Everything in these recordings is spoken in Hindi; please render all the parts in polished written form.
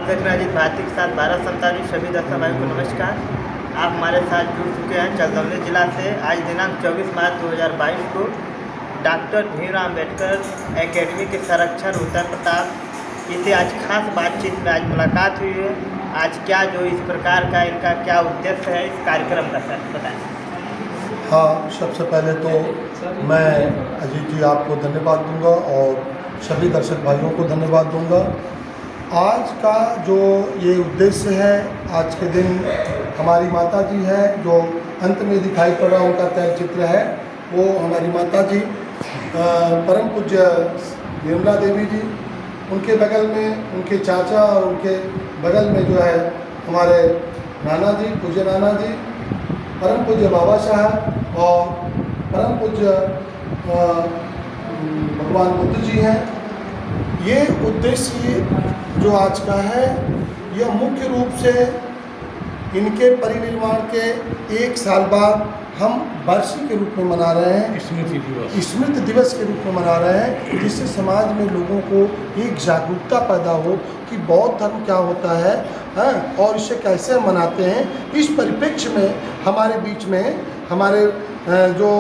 देख रहे हैं अजीत भारती के साथ भारत संताली सभी दर्शक भाइयों को नमस्कार। आप हमारे साथ जुड़ चुके हैं चंदौली जिला से। आज दिनांक 24 मार्च 2022 को डॉक्टर भीमराव अम्बेडकर एकेडमी के संरक्षण उत्तर प्रताप इसे आज खास बातचीत में आज मुलाकात हुई है। आज क्या जो इस प्रकार का इनका क्या उद्देश्य है इस कार्यक्रम का, सर बताएं। हाँ, सबसे पहले तो मैं अजीत जी आपको धन्यवाद दूंगा और सभी दर्शक भाइयों को धन्यवाद दूंगा। आज का जो ये उद्देश्य है, आज के दिन हमारी माता जी है जो अंत में दिखाई पड़ा, उनका तैलचित्र है। वो हमारी माता जी परम पूज्य निर्मला देवी जी, उनके बगल में उनके चाचा और उनके बगल में जो है हमारे नाना जी, पूज्य नाना जी, परम पूज्य बाबा साहब और परम पूज्य भगवान बुद्ध जी हैं। ये उद्देश्य जो आज का है, यह मुख्य रूप से इनके परिनिर्वाण के 1 साल बाद हम वार्षिक के रूप में मना रहे हैं, स्मृति दिवस के रूप में मना रहे हैं, जिससे समाज में लोगों को एक जागरूकता पैदा हो कि बौद्ध धर्म क्या होता है और इसे कैसे मनाते हैं। इस परिप्रेक्ष्य में हमारे बीच में हमारे जो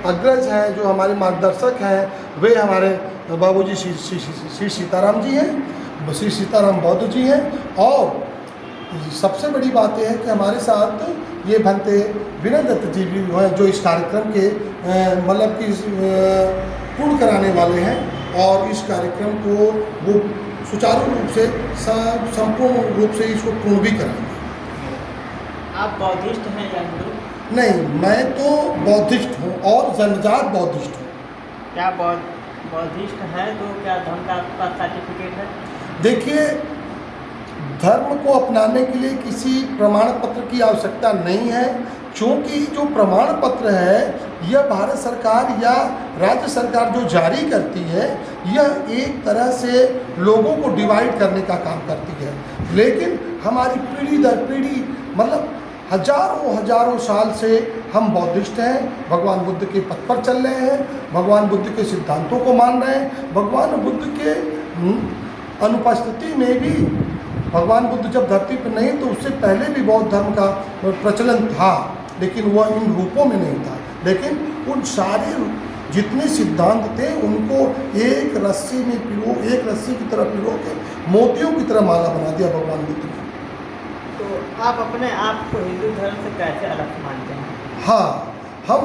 अग्रज हैं, जो हमारे मार्गदर्शक हैं, वे हमारे बाबूजी श्री सीताराम जी हैं, श्री सीताराम बौद्ध जी हैं। और सबसे बड़ी बात यह है कि हमारे साथ ये भंते विनय दत्त जी भी हैं जो इस कार्यक्रम के मतलब कि पूर्ण कराने वाले हैं और इस कार्यक्रम को वो सुचारू रूप से संपूर्ण रूप से इसको पूर्ण भी कराएंगे। आप बौद्धिस्ट हैं या हिंदू? नहीं, मैं तो बौद्धिस्ट हूँ और जन्मजात बौद्धिस्ट हूँ। क्या बौद्धिस्ट हैं तो क्या धर्म का आपका सर्टिफिकेट है? देखिए, धर्म को अपनाने के लिए किसी प्रमाण पत्र की आवश्यकता नहीं है, क्योंकि जो प्रमाण पत्र है यह भारत सरकार या राज्य सरकार जो जारी करती है, यह एक तरह से लोगों को डिवाइड करने का काम करती है। लेकिन हमारी पीढ़ी दर पीढ़ी मतलब हजारों साल से हम बौद्धिस्ट हैं, भगवान बुद्ध के पथ पर चल रहे हैं, भगवान बुद्ध के सिद्धांतों को मान रहे हैं। भगवान बुद्ध के अनुपस्थिति में भी, भगवान बुद्ध जब धरती पर नहीं तो उससे पहले भी बौद्ध धर्म का प्रचलन था, लेकिन वह इन रूपों में नहीं था। लेकिन उन सारे जितने सिद्धांत थे उनको एक रस्सी में पिरो, एक रस्सी की तरह पिरो के मोतियों की तरह माला बना दिया भगवान बुद्ध ने। तो आप अपने आप को हिंदू धर्म से कैसे अलग मानते हैं? हाँ, हम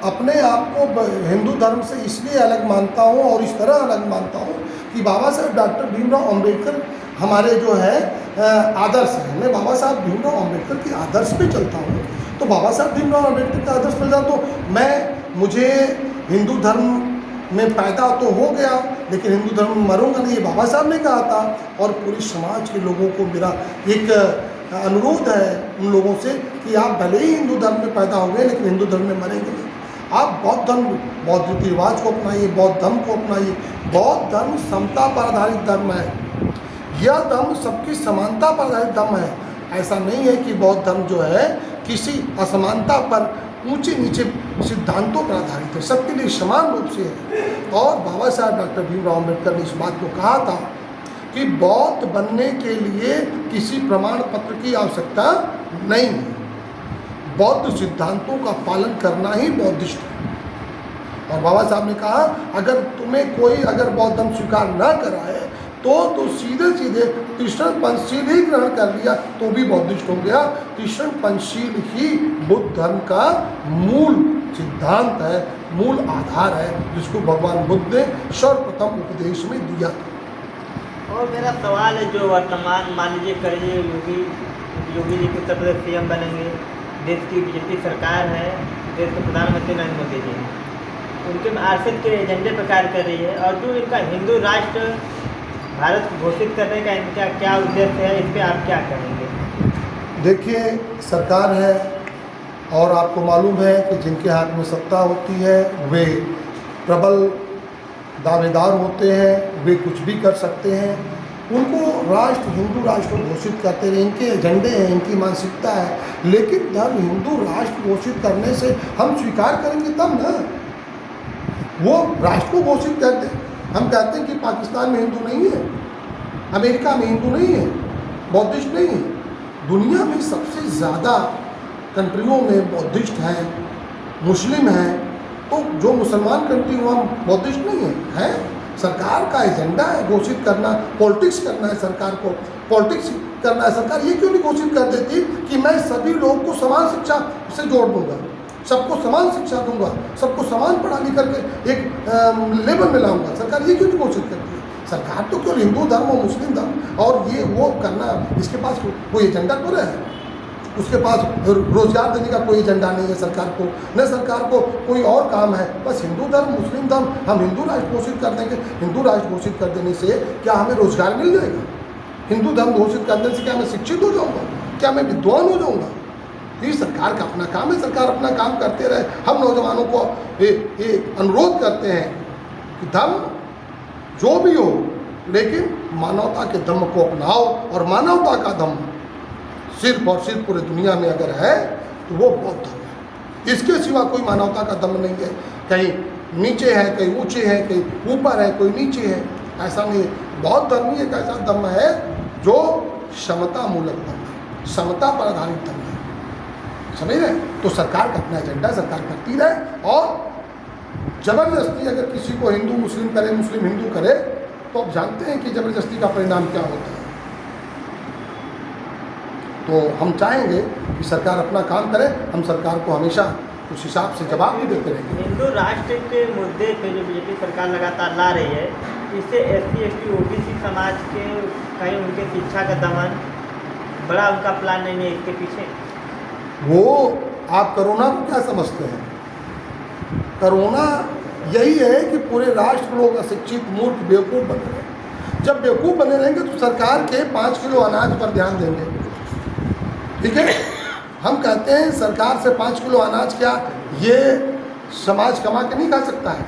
अपने आप को हिंदू धर्म से इसलिए अलग मानता हूँ और इस तरह अलग मानता हूँ कि बाबा साहब डॉक्टर भीमराव अम्बेडकर हमारे जो है आदर्श हैं। मैं बाबा साहब भीमराव अम्बेडकर के आदर्श पे चलता हूँ। तो बाबा साहब भीमराव अम्बेडकर के आदर्श पर जाऊँ तो मुझे हिंदू धर्म में पैदा तो हो गया, लेकिन हिंदू धर्म में मरूंगा नहीं, ये बाबा साहब ने कहा था। और पूरे समाज के लोगों को मेरा एक अनुरोध है उन लोगों से कि आप भले ही हिंदू धर्म में पैदा हो गए, लेकिन हिंदू धर्म में मरेंगे नहीं। आप बौद्ध धर्म, बौद्ध रीति रिवाज को अपनाइए, बौद्ध धर्म को अपनाइए। बौद्ध धर्म समता पर आधारित धर्म है। यह धर्म सबकी समानता पर आधारित धर्म है। ऐसा नहीं है कि बौद्ध धर्म जो है किसी असमानता पर, ऊंचे नीचे सिद्धांतों पर आधारित है, सबके लिए समान रूप से है। और बाबा साहब डॉक्टर भीमराव अम्बेडकर ने इस बात को कहा था कि बौद्ध बनने के लिए किसी प्रमाण पत्र की आवश्यकता नहीं है, बौद्ध सिद्धांतों का पालन करना ही बौद्धिस्ट है। और बाबा साहब ने कहा अगर तुम्हें कोई अगर बौद्ध धर्म स्वीकार न कराए तो सीधे सीधे तीक्ष्ण पंचशील ही ग्रहण कर लिया तो भी बौद्धिस्ट हो गया। तीक्ष्ण पंचशील ही बुद्ध धर्म का मूल सिद्धांत है, मूल आधार है, जिसको भगवान बुद्ध ने सर्वप्रथम उपदेश में दिया। और मेरा सवाल है, जो वर्तमान मान लीजिए करिए योगी जी के उत्तर प्रदेश CM बनेंगे, देश की बीजेपी सरकार है, देश के प्रधानमंत्री नरेंद्र मोदी जी हैं, उनके RCEP के एजेंडे पर कार्य कर रही है। और जो इनका हिंदू राष्ट्र भारत को घोषित करने का इनका क्या उद्देश्य है, इस पर आप क्या करेंगे? देखिए, सरकार है और आपको मालूम है कि जिनके हाथ में सत्ता होती है वे प्रबल दावेदार होते हैं, वे कुछ भी कर सकते हैं। उनको राष्ट्र, हिंदू राष्ट्र घोषित करते रहे, इनके एजेंडे हैं, इनकी मानसिकता है। लेकिन धर्म हिंदू राष्ट्र घोषित करने से हम स्वीकार करेंगे तब ना। वो राष्ट्र को घोषित करते, हम कहते हैं कि पाकिस्तान में हिंदू नहीं है, अमेरिका में हिंदू नहीं है, बौद्धिस्ट नहीं है। दुनिया में सबसे ज़्यादा कंट्रियों में बौद्धिस्ट हैं, मुस्लिम हैं। तो जो मुसलमान कंट्री वहाँ बौद्धिस्ट नहीं है। सरकार का एजेंडा है घोषित करना, पॉलिटिक्स करना है सरकार को, पॉलिटिक्स करना है सरकार। ये क्यों नहीं घोषित कर देती कि मैं सभी लोगों को समान शिक्षा से जोड़ दूंगा, सबको समान शिक्षा दूंगा, सबको समान पढ़ा लिख करके एक लेवल में लाऊंगा। सरकार ये क्यों नहीं घोषित करती है? सरकार तो केवल हिंदू धर्म और मुस्लिम धर्म और ये वो करना, इसके पास कोई एजेंडा तो है, उसके पास रोजगार देने का कोई एजेंडा नहीं है सरकार को, न सरकार को कोई और काम है। बस हिंदू धर्म मुस्लिम धर्म हम हिंदू राष्ट्र घोषित कर देंगे। हिंदू राष्ट्र घोषित कर देने से क्या हमें रोजगार मिल जाएगा? हिंदू धर्म घोषित करने से क्या मैं शिक्षित हो जाऊँगा? क्या मैं विद्वान हो जाऊँगा? ये सरकार का अपना काम है, सरकार अपना काम करते रहे। हम नौजवानों को ये अनुरोध करते हैं कि धर्म जो भी हो, लेकिन मानवता के दम को अपनाओ, और मानवता का दम सिर्फ और सिर्फ पूरे दुनिया में अगर है तो वो बौद्ध धर्म है। इसके सिवा कोई मानवता का दम नहीं है। कहीं नीचे है, कहीं ऊंचे है, कहीं ऊपर है, कोई नीचे है, ऐसा नहीं है। बौद्ध धर्म ही एक ऐसा धर्म है जो समता मूलक धर्म है, समता पर आधारित धर्म है। समझ रहे? तो सरकार का अपना एजेंडा सरकार करती रहे, और जबरदस्ती अगर किसी को हिंदू मुस्लिम करे, मुस्लिम हिंदू करे, तो आप जानते हैं कि जबरदस्ती का परिणाम क्या होता है। तो हम चाहेंगे कि सरकार अपना काम करे, हम सरकार को हमेशा उस हिसाब से जवाब भी देते रहेंगे। हिंदू राष्ट्र के मुद्दे पे जो बीजेपी सरकार लगातार ला रही है, इससे SC ST OBC समाज के कहीं उनके शिक्षा का दमन, बड़ा उनका प्लान नहीं है इसके पीछे। वो आप कोरोना को क्या समझते हैं? कोरोना यही है कि पूरे राष्ट्र लोग अशिक्षित, मूर्ख, बेवकूफ़ बने रहे। जब बेवकूफ़ बने रहेंगे तो सरकार के 5 किलो अनाज पर ध्यान देंगे। ठीक है, हम कहते हैं सरकार से 5 किलो अनाज क्या ये समाज कमा के नहीं खा सकता है।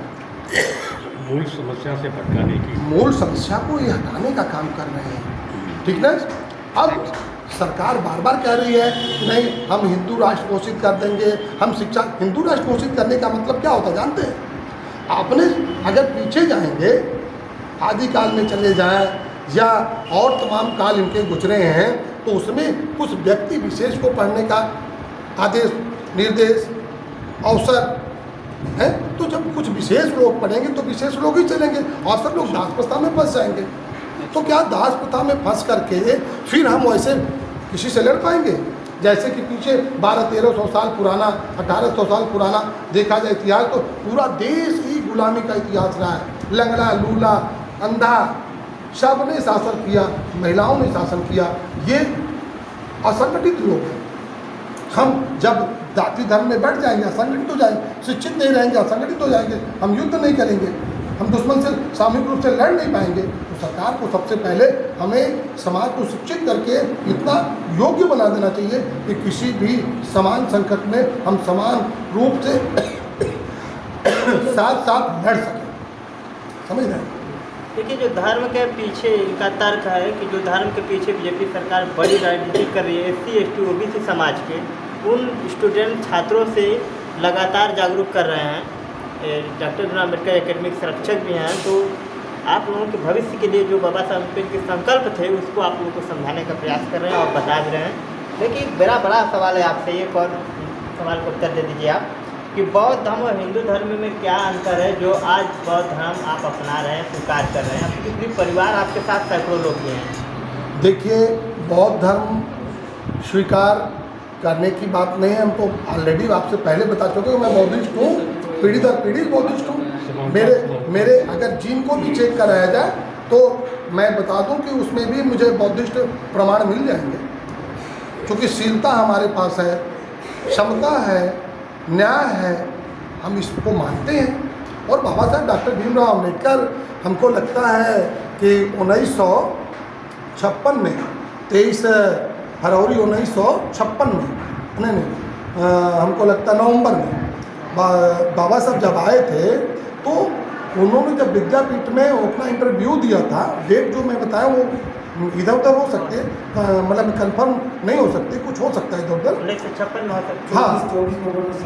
मूल समस्या से भटकाने की, मूल समस्या को ये हटाने का काम कर रहे हैं। ठीक ना? अब सरकार बार बार कह रही है नहीं हम हिंदू राष्ट्र घोषित कर देंगे, हम शिक्षा। हिंदू राष्ट्र घोषित करने का मतलब क्या होता है जानते हैं? आपने अगर पीछे जाएंगे, आदिकाल में चले जाएं या और तमाम काल इनके गुजरे हैं, तो उसमें कुछ व्यक्ति विशेष को पढ़ने का आदेश, निर्देश, अवसर है। तो जब कुछ विशेष लोग पढ़ेंगे तो विशेष लोग ही चलेंगे, और सब लोग दास प्रथा में फंस जाएंगे। तो क्या दास प्रथा में फंस करके फिर हम वैसे किसी से लड़ पाएंगे? जैसे कि पीछे 1200-1300 साल पुराना, 1800 साल पुराना देखा जाए इतिहास, तो पूरा देश ही गुलामी का इतिहास रहा है। लंगड़ा, लूला, अंधा, सब ने शासन किया, महिलाओं ने शासन किया। ये असंगठित लोग हैं। हम जब जाति धर्म में बैठ जाएंगे असंगठित हो जाएंगे, शिक्षित नहीं रहेंगे असंगठित हो जाएंगे, हम युद्ध नहीं करेंगे, हम दुश्मन से सामूहिक रूप से लड़ नहीं पाएंगे। तो सरकार को सबसे पहले हमें समाज को शिक्षित करके इतना योग्य बना देना चाहिए कि किसी भी समान संकट में हम समान रूप से साथ साथ लड़ सकें। समझ रहे हैं? देखिए, जो धर्म के पीछे इनका तर्क है कि जो धर्म के पीछे बीजेपी सरकार बड़ी राजनीति कर रही है, SC ST OBC समाज के उन स्टूडेंट छात्रों से लगातार जागरूक कर रहे हैं। डॉक्टर भीमराव अम्बेडकर एकेडमिक संरक्षक भी हैं। तो आप लोगों के भविष्य के लिए जो बाबा साहब अम्बेडकर के संकल्प थे उसको आप लोगों को समझाने का प्रयास कर रहे हैं और बता भी रहे हैं। लेकिन मेरा बड़ा सवाल है आपसे, एक और सवाल को उत्तर दे दीजिए आप कि बौद्ध धर्म और हिंदू धर्म में क्या अंतर है जो आज बौद्ध धर्म आप अपना रहे हैं, स्वीकार कर रहे हैं? आपके पूरी परिवार आपके साथ सैकड़ों लोग भी हैं। देखिए, बौद्ध धर्म स्वीकार करने की बात नहीं है। हम तो ऑलरेडी आपसे पहले बता चुके हैं मैं बौद्धिस्ट हूँ, पीढ़ी दर पीढ़ी बौद्धिस्ट हूँ। मेरे अगर जीन को भी चेक कराया जाए तो मैं बता दूं कि उसमें भी मुझे बौद्धिस्ट प्रमाण मिल जाएंगे, क्योंकि शीलता हमारे पास है, क्षमता है, न्याय है, हम इसको मानते हैं। और बाबा साहब डॉक्टर भीमराव अम्बेडकर, हमको लगता है कि 1956 में 23 फरवरी 1956 में हमको लगता है नवंबर में बाबा साहब जब आए थे तो उन्होंने जब विद्यापीठ में अपना इंटरव्यू दिया था, डेट जो मैं बताया वो इधर उधर हो सकते हैं, मतलब कंफर्म नहीं हो सकते, कुछ हो सकता है इधर उधर। 1956 में होता है। हाँ,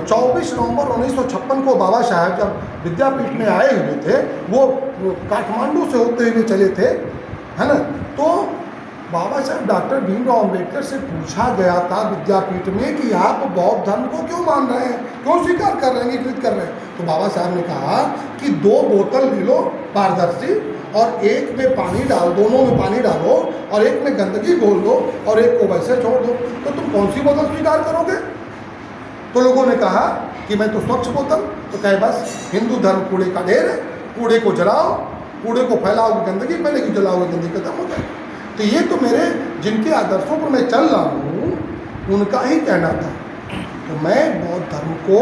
24 नवंबर 1956 को बाबा साहब जब विद्यापीठ में आए हुए थे, वो काठमांडू से होते हुए चले थे, है ना। तो बाबा साहब डॉक्टर भीमराव अंबेडकर से पूछा गया था विद्यापीठ में कि आप बौद्ध धर्म को क्यों मान रहे हैं, क्यों स्वीकार कर रहे हैं, अंगीकृत कर रहे हैं। तो बाबा साहब ने कहा कि 2 बोतल ले लो पारदर्शी और एक में पानी डाल, दोनों में पानी डालो और एक में गंदगी घोल दो और एक को वैसे छोड़ दो, तो तुम कौन सी बोतल स्वीकार करोगे? तो लोगों ने कहा कि मैं तो स्वच्छ बोतल। तो कहे बस हिंदू धर्म कूड़े का ढेर है, कूड़े को जलाओ, कूड़े को फैलाओगे गंदगी फैलेगी, जलाओगे गंदगी खत्म हो जाएगी। तो ये तो मेरे जिनके आदर्शों पर मैं चल रहा हूँ उनका ही कहना था। तो मैं बौद्ध धर्म को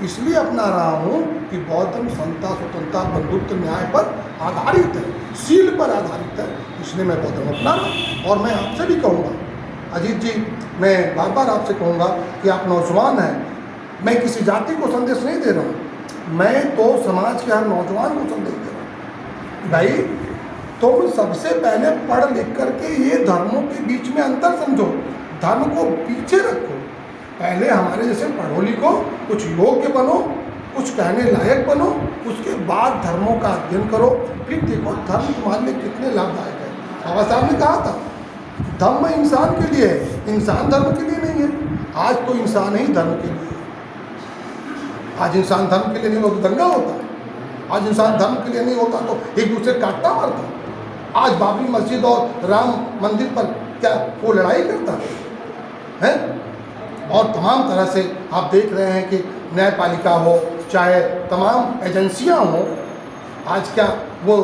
इसलिए अपना रहा हूँ कि बौद्ध धर्म समता, स्वतंत्रता, बंधुत्व, न्याय पर आधारित है, शील पर आधारित है, इसलिए मैं बौद्ध धर्म अपना रहा हूँ। और मैं आपसे भी कहूँगा अजीत जी, मैं बार बार आपसे कहूँगा कि आप नौजवान हैं, मैं किसी जाति को संदेश नहीं दे रहा हूँ, मैं तो समाज के हर नौजवान को संदेश दे रहा हूँ। भाई तुम सबसे पहले पढ़ लिख करके ये धर्मों के बीच में अंतर समझो, धर्म को पीछे रखो। पहले हमारे जैसे पढ़ो लिखो, कुछ योग्य बनो, कुछ कहने लायक बनो, उसके बाद धर्मों का अध्ययन करो, फिर देखो धर्म तुम्हारे लिए कितने लाभदायक है। बाबा साहब ने कहा था धर्म इंसान के लिए है, इंसान धर्म के लिए नहीं है। आज तो इंसान ही धर्म के लिए है। आज इंसान धर्म के लिए नहीं होता तो दंगा होता, आज इंसान धर्म के लिए नहीं होता तो एक दूसरे काटता मारता। आज बाबरी मस्जिद और राम मंदिर पर क्या वो लड़ाई करता है? और तमाम तरह से आप देख रहे हैं कि न्यायपालिका हो चाहे तमाम एजेंसियां हो, आज क्या वो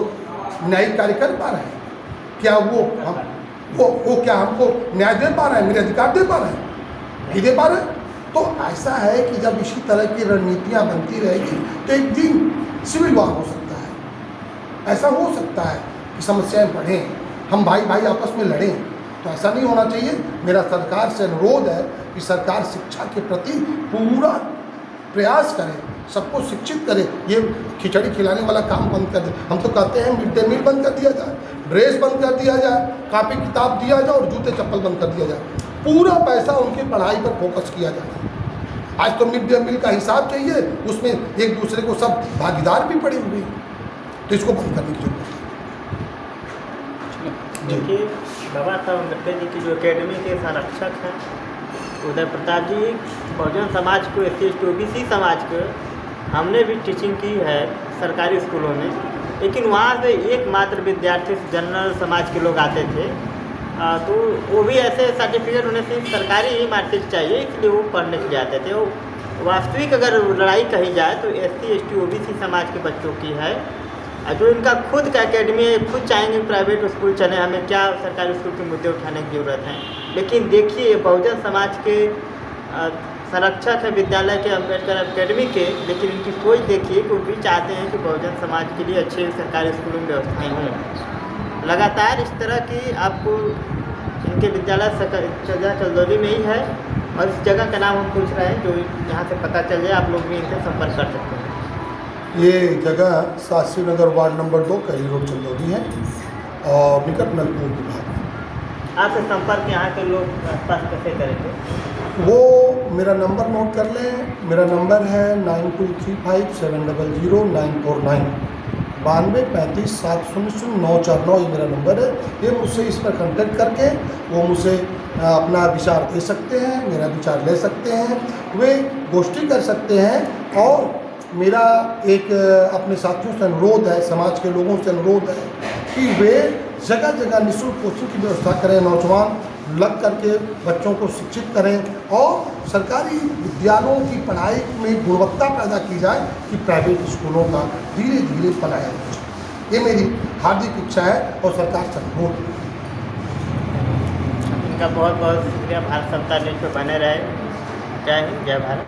न्यायिक कार्य कर पा रहे हैं? क्या वो क्या हमको न्याय दे पा रहे हैं, मेरे अधिकार दे पा रहे हैं? नहीं दे पा रहे हैं। तो ऐसा है कि जब इसी तरह की रणनीतियाँ बनती रहेगी तो एक दिन सिविल वॉर हो सकता है। ऐसा हो सकता है कि समस्याएं बढ़ें, हम भाई भाई आपस में लड़ें, तो ऐसा नहीं होना चाहिए। मेरा सरकार से अनुरोध है कि सरकार शिक्षा के प्रति पूरा प्रयास करे, सबको शिक्षित करे। ये खिचड़ी खिलाने वाला काम बंद कर दे। हम तो कहते हैं मिड डे मील बंद कर दिया जाए, ड्रेस बंद कर दिया जाए, कापी किताब दिया जाए और जूते चप्पल बंद कर दिया जाए। पूरा पैसा उनकी पढ़ाई पर फोकस किया जाए। आज तो मिड डे मील का हिसाब चाहिए, उसमें एक दूसरे को सब भागीदार भी पड़े हुए हैं, तो इसको बंद करने की जरूरत है। देखिए बाबा साहब अम्बेडकर जी की जो एकेडमी के संरक्षक हैं उदय प्रताप जी, बहुजन समाज को, SC/ST OBC समाज को हमने भी टीचिंग की है सरकारी स्कूलों में, लेकिन वहाँ से एकमात्र विद्यार्थी जनरल समाज के लोग आते थे। तो वो भी ऐसे सर्टिफिकेट उन्हें सिर्फ सरकारी ही मार्कशीट चाहिए, इसलिए वो पढ़ने के लिए आते थे। वो वास्तविक अगर लड़ाई कही जाए तो SC/ST OBC समाज के बच्चों की है। जो इनका खुद का एकेडमी है, खुद चाहेंगे प्राइवेट स्कूल चले, हमें क्या सरकारी स्कूल के मुद्दे उठाने की ज़रूरत है। लेकिन देखिए बहुजन समाज के संरक्षक है विद्यालय के अम्बेडकर एकेडमी के, लेकिन इनकी सोच देखिए कि वो भी चाहते हैं कि बहुजन समाज के लिए अच्छे सरकारी स्कूलों में व्यवस्थाएँ हों। लगातार इस तरह की आपको इनके विद्यालय चंदौली में ही है और इस जगह का नाम हम पूछ रहे हैं, जो यहाँ से पता चल जाए, आप लोग भी इनसे संपर्क कर सकते हैं। ये जगह शास्त्री नगर वार्ड नंबर 2 कैली रोड चंदौली है और निकट नलपुर विभाग। आपसे संपर्क यहाँ के लोग आसपास कैसे करेंगे? वो मेरा नंबर नोट कर लें, मेरा नंबर है 9235700949 9235700949 ये मेरा नंबर है। ये मुझसे इस पर कांटेक्ट करके वो मुझसे अपना विचार दे सकते हैं, मेरा विचार ले सकते हैं, वे गोष्ठी कर सकते हैं। और मेरा एक अपने साथियों से अनुरोध है, समाज के लोगों से अनुरोध है कि वे जगह जगह निःशुल्क कोचिंग की व्यवस्था करें, नौजवान लग करके बच्चों को शिक्षित करें और सरकारी विद्यालयों की पढ़ाई में गुणवत्ता पैदा की जाए कि प्राइवेट स्कूलों का धीरे धीरे पलायन हो जाए। ये मेरी हार्दिक इच्छा है और सरकार से अनुरोध। इनका बहुत बहुत शुक्रिया। भारत संस्था न्यूज़ पे बने रहे। जय हिंद, जय भारत।